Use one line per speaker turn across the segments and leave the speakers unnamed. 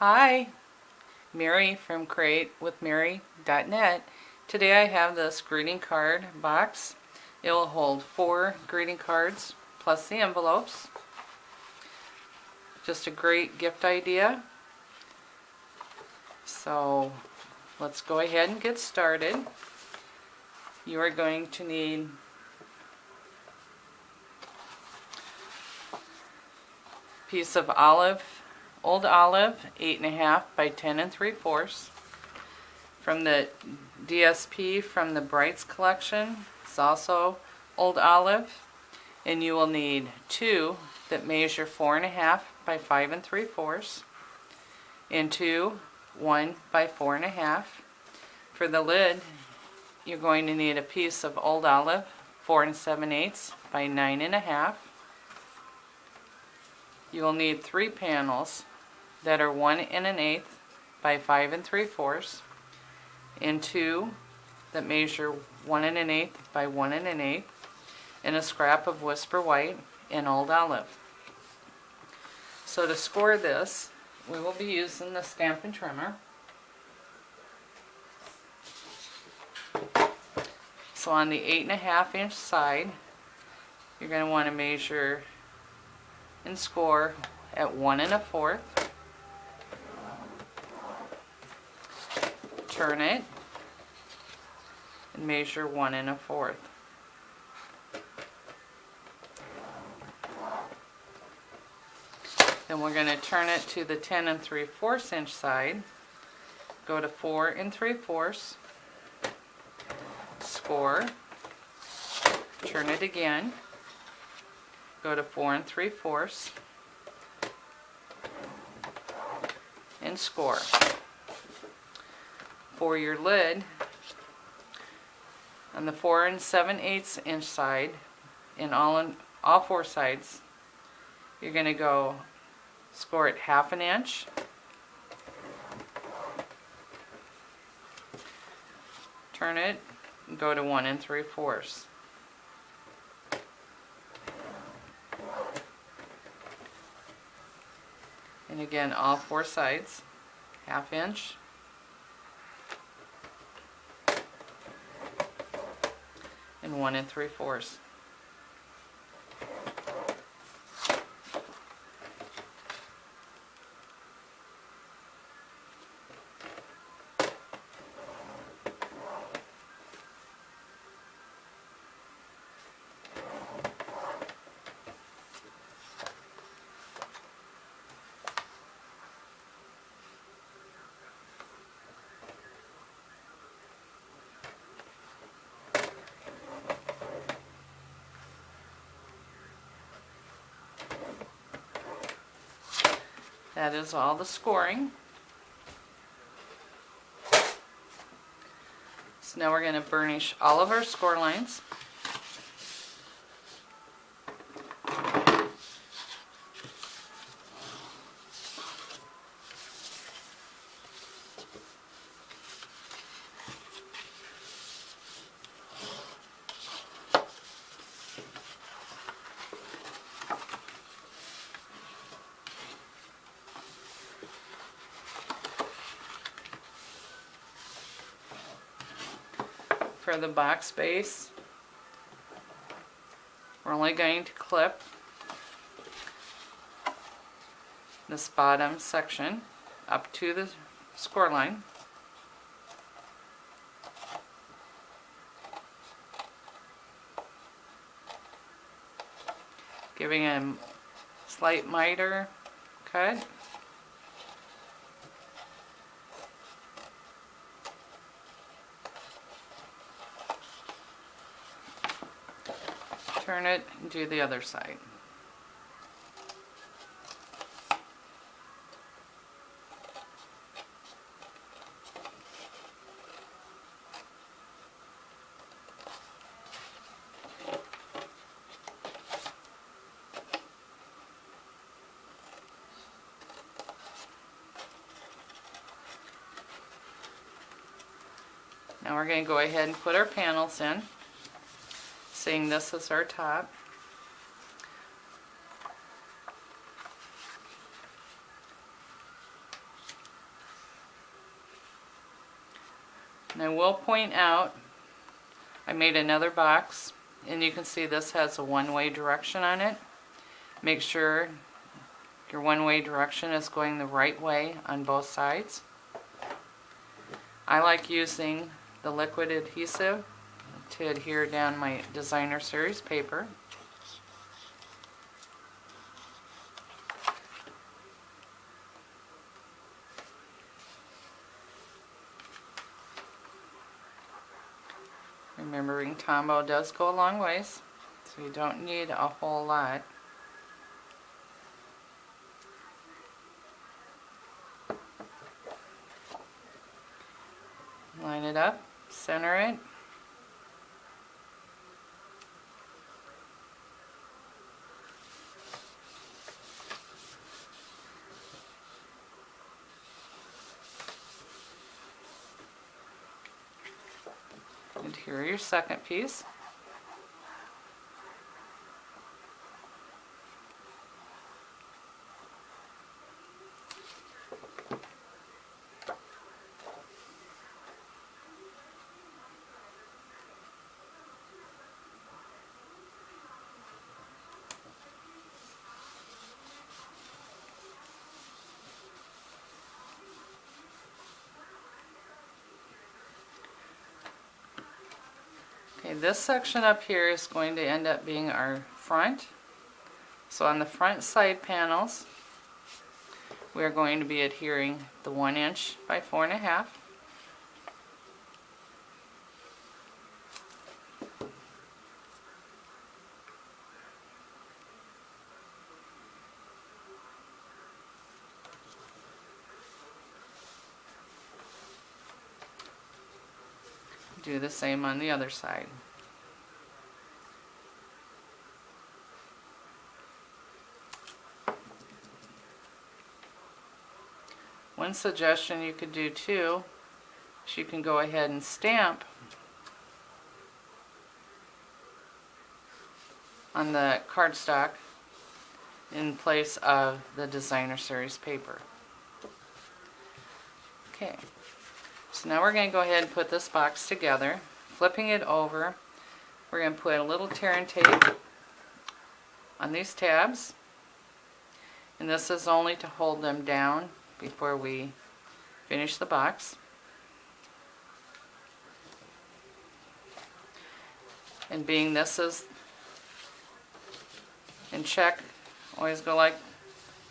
Hi, Mary from createwithmary.net. Today I have this greeting card box. It will hold 4 greeting cards plus the envelopes. Just a great gift idea. So let's go ahead and get started. You are going to need a piece of old olive, 8.5 by 10 3/4. From the DSP from the Brights collection. It's also old olive. And you will need 2 that measure 4.5 by 5 3/4. And 2 1 by 4.5. For the lid, you're going to need a piece of old olive, 4 7/8 by 9.5. You will need 3 panels that are 1 1/8 by 5 3/4, and 2 that measure 1 1/8 by 1 1/8, and a scrap of Whisper White and old olive. So to score this, we will be using the Stampin' Trimmer. So on the 8.5 inch side, you're going to want to measure and score at 1 1/4. Turn it and measure 1 1/4. Then we're going to turn it to the 10 3/4 inch side. Go to 4 3/4. Score. Turn it again. Go to 4 3/4 and score. For your lid, on the 4 7/8 inch side, in all 4 sides, you're going to go score it 1/2 inch, turn it, and go to 1 3/4. And again, all 4 sides, 1/2 inch, and 1 3/4. That is all the scoring. So now we're going to burnish all of our score lines. For the box base, we're only going to clip this bottom section up to the score line. Giving a slight miter cut. Turn it and do the other side. Now we're going to go ahead and put our panels in. Seeing this as our top. And I will point out, I made another box, and you can see this has a one-way direction on it. Make sure your one-way direction is going the right way on both sides. I like using the liquid adhesive to adhere down my designer series paper. Remembering Tombow does go a long ways, so you don't need a whole lot. Line it up, center it. And here are your second piece. Okay, this section up here is going to end up being our front. So on the front side panels, we are going to be adhering the 1 inch by 4.5. Do the same on the other side. One suggestion you could do too is you can go ahead and stamp on the cardstock in place of the designer series paper. Okay. So now we're going to go ahead and put this box together. Flipping it over, we're going to put a little tear and tape on these tabs. And this is only to hold them down before we finish the box. And being this is in check, always go like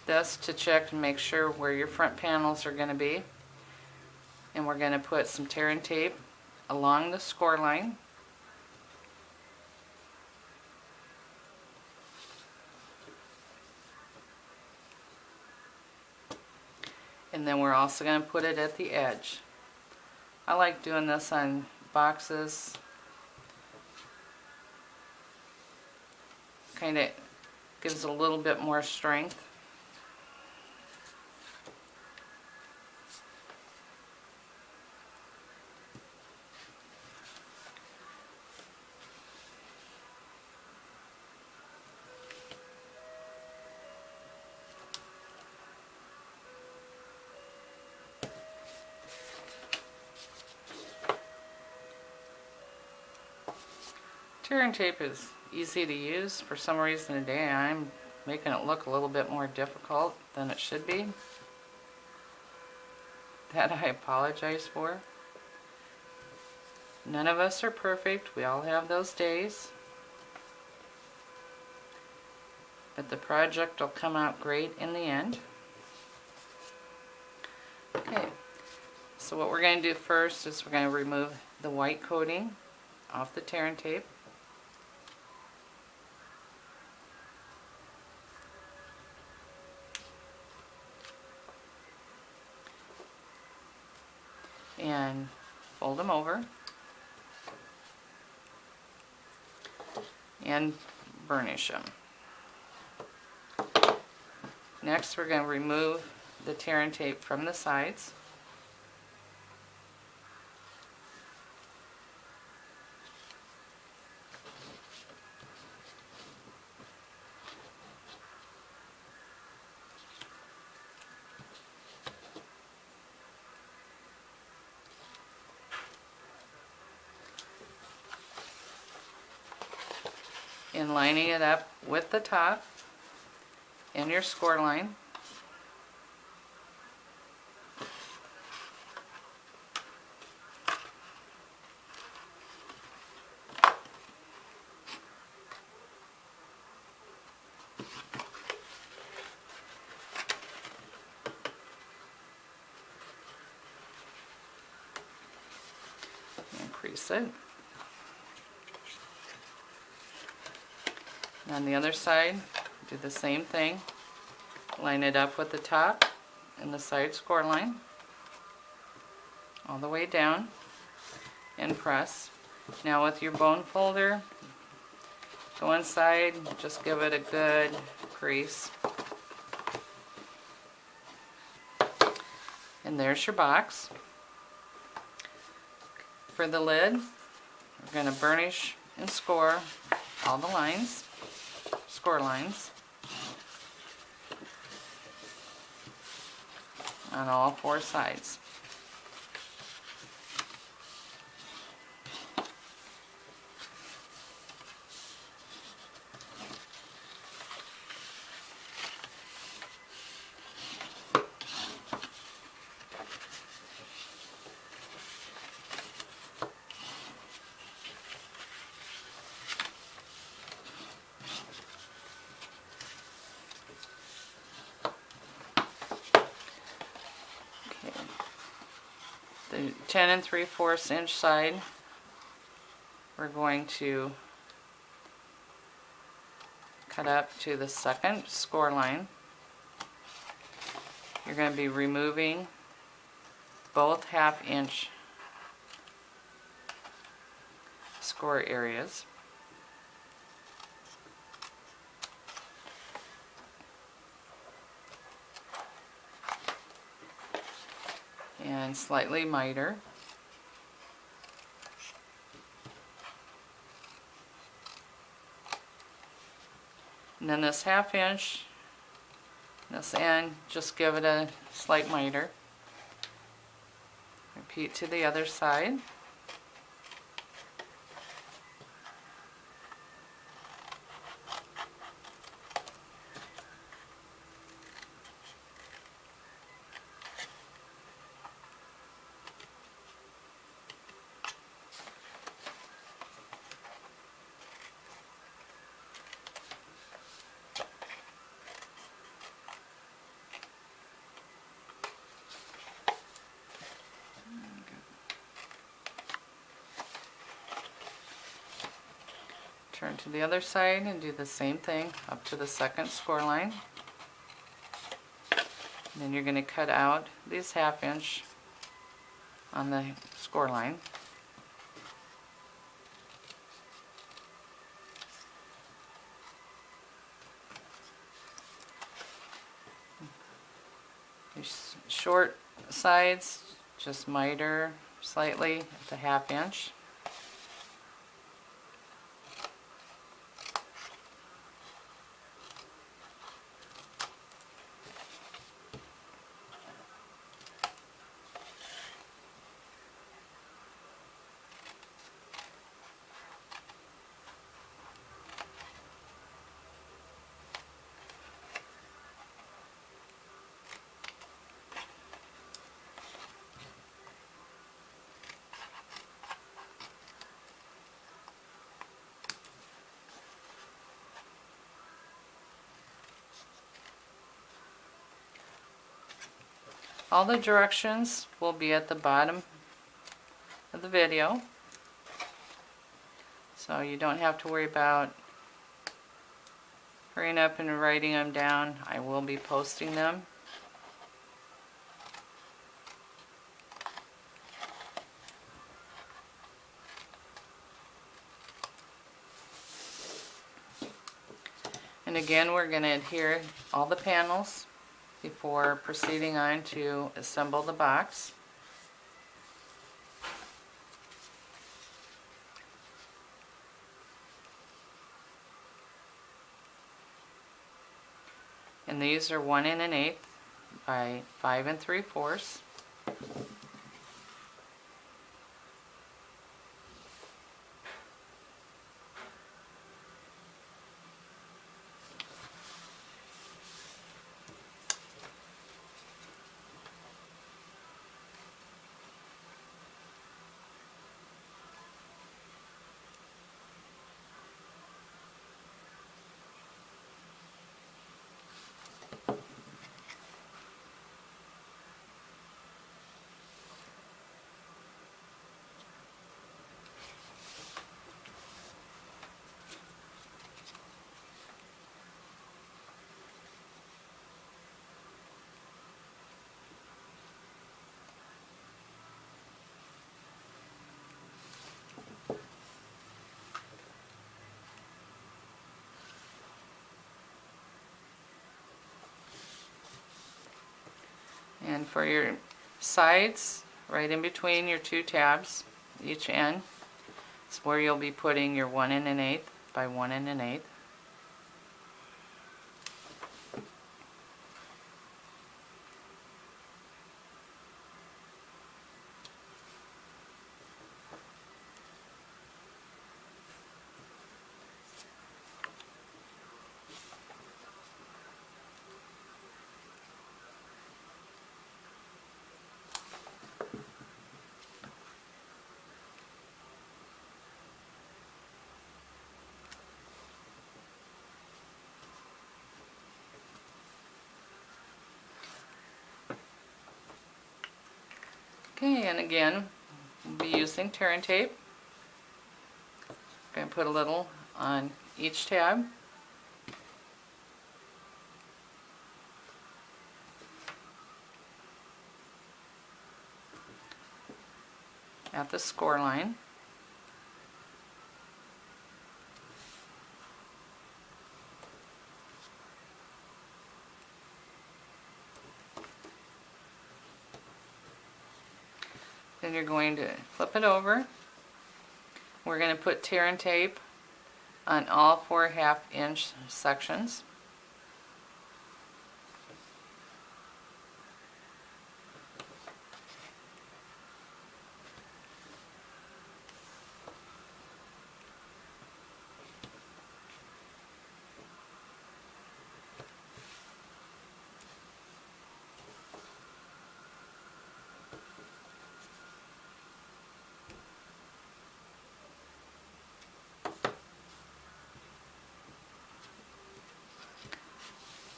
this to check and make sure where your front panels are going to be. And we're going to put some tear and tape along the score line. And then we're also going to put it at the edge. I like doing this on boxes. Kind of gives a little bit more strength. Tear and tape is easy to use. For some reason today I'm making it look a little bit more difficult than it should be. That I apologize for. None of us are perfect. We all have those days. But the project will come out great in the end. Okay, so what we're going to do first is we're going to remove the white coating off the tear and tape. And fold them over and burnish them. Next we're going to remove the tear and tape from the sides. in lining it up with the top and your score line. Increase it. And on the other side, do the same thing. Line it up with the top and the side score line all the way down and press. Now with your bone folder, go inside, just give it a good crease. And there's your box. For the lid, we're going to burnish and score all the lines, score lines, on all four sides. The 10 3/4 inch side, we're going to cut up to the second score line. You're going to be removing both 1/2 inch score areas. And slightly miter. And then this 1/2 inch, this end, just give it a slight miter. Repeat to the other side. Turn to the other side and do the same thing up to the second score line. And then you're going to cut out these 1/2 inch on the score line. These short sides, just miter slightly at the 1/2 inch. All the directions will be at the bottom of the video, so you don't have to worry about hurrying up and writing them down. I will be posting them. And again, we're going to adhere all the panels before proceeding on to assemble the box. And these are 1 1/8 by 5 3/4. And for your sides, right in between your two tabs, each end, is where you'll be putting your 1 1/8 by 1 1/8. Okay, and again, we'll be using tear and tape. I'm going to put a little on each tab. At the score line. Then you're going to flip it over. We're going to put tear and tape on all 4 1/2-inch sections.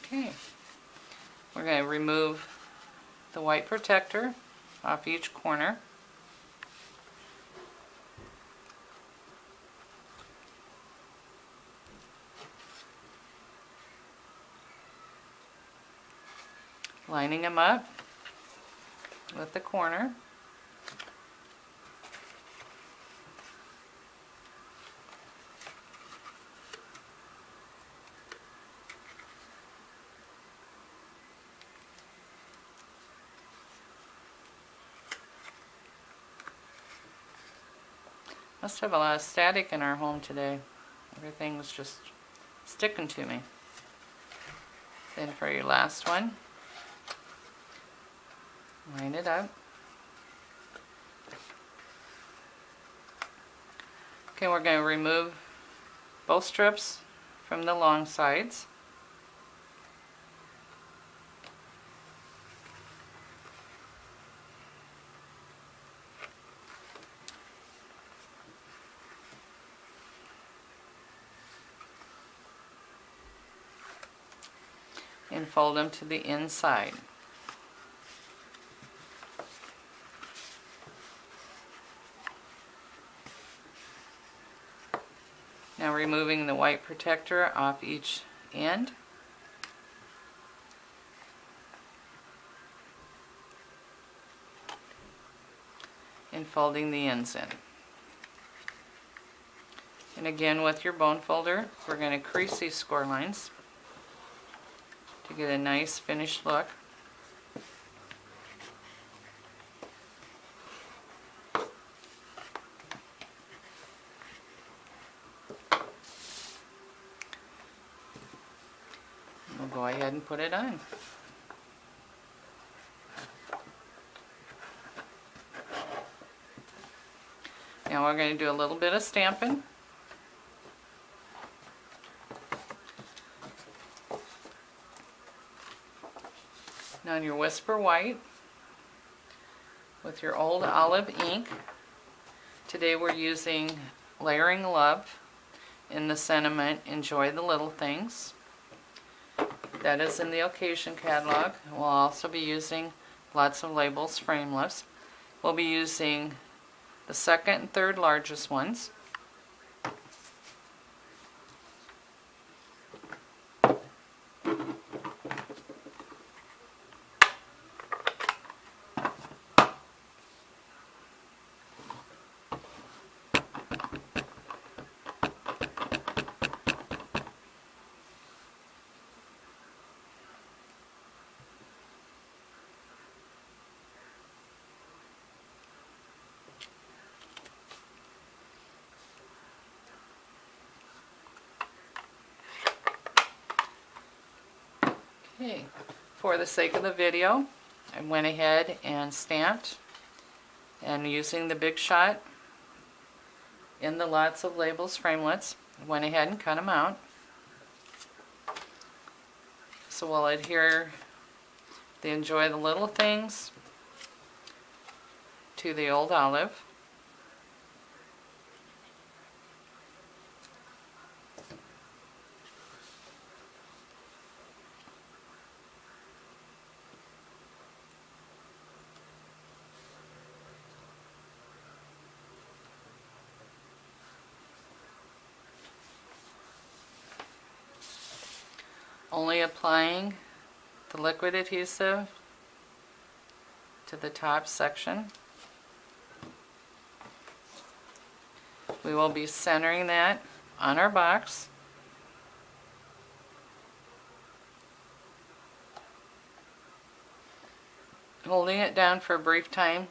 Okay, we're going to remove the white protector off each corner. Lining them up with the corner. Must have a lot of static in our home today. Everything was just sticking to me. Then for your last one, line it up. Okay, we're going to remove both strips from the long sides. And fold them to the inside. Now removing the white protector off each end. And folding the ends in. And again with your bone folder, we're going to crease these score lines to get a nice finished look. We'll go ahead and put it on. Now we're going to do a little bit of stamping. Now on your Whisper White with your Old Olive ink, today we're using Layering Love in the sentiment, Enjoy the Little Things. That is in the occasion catalog. We'll also be using lots of labels, framelits. We'll be using the second and third largest ones. Okay, for the sake of the video, I went ahead and stamped, and using the Big Shot in the lots of labels framelits, went ahead and cut them out. So we'll adhere the Enjoy the Little Things to the old olive. Only applying the liquid adhesive to the top section. We will be centering that on our box. Holding it down for a brief time.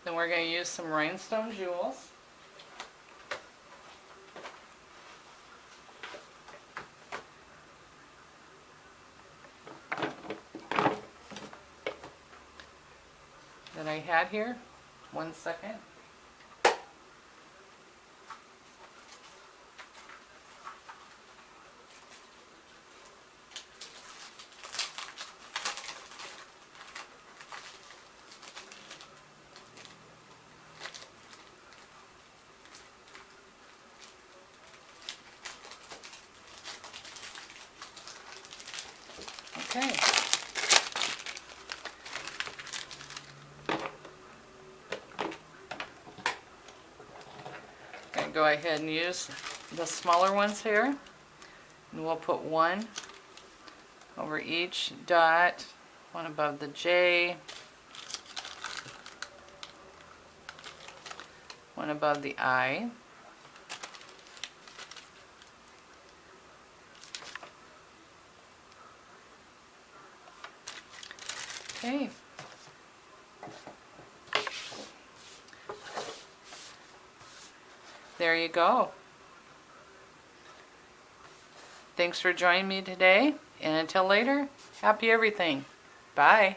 Then we're going to use some rhinestone jewels. That I had here. 1 second. Okay. Go ahead and use the smaller ones here, and we'll put one over each dot, one above the J, one above the I, okay. There you go. Thanks for joining me today, and until later, happy everything. Bye.